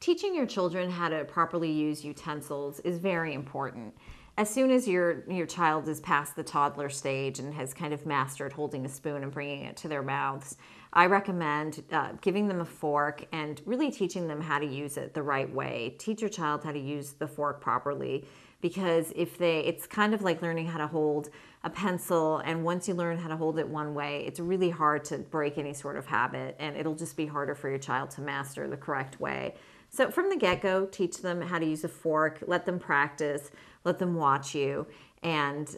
Teaching your children how to properly use utensils is very important. As soon as your child is past the toddler stage and has kind of mastered holding a spoon and bringing it to their mouths, I recommend giving them a fork and really teaching them how to use it the right way. Teach your child how to use the fork properly, because it's kind of like learning how to hold a pencil, and once you learn how to hold it one way, it's really hard to break any sort of habit, and it'll just be harder for your child to master the correct way. So from the get-go, teach them how to use a fork, let them practice, let them watch you, and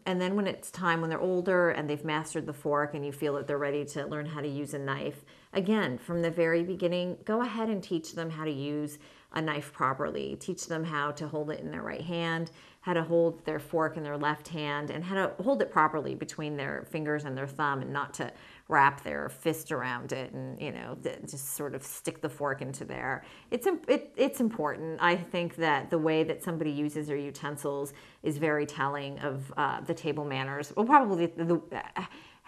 then when it's time, when they're older and they've mastered the fork and you feel that they're ready to learn how to use a knife, again, from the very beginning, go ahead and teach them how to use a knife properly. Teach them how to hold it in their right hand, how to hold their fork in their left hand, and how to hold it properly between their fingers and their thumb, and not to wrap their fist around it and just sort of stick the fork into there. It's important. I think that the way that somebody uses their utensils is very telling of the table manners. Well, probably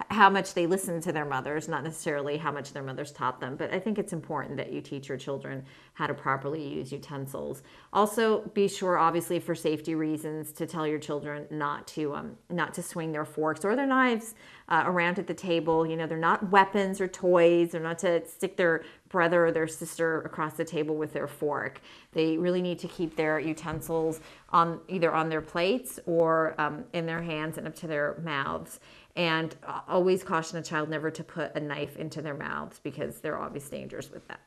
how much they listen to their mothers, not necessarily how much their mothers taught them. But I think it's important that you teach your children how to properly use utensils. Also, be sure, obviously, for safety reasons, to tell your children not to swing their forks or their knives around at the table. They're not weapons or toys. They're not to stick their brother or their sister across the table with their fork. They really need to keep their utensils either on their plates or in their hands and up to their mouths. And always caution a child never to put a knife into their mouths, because there are obvious dangers with that.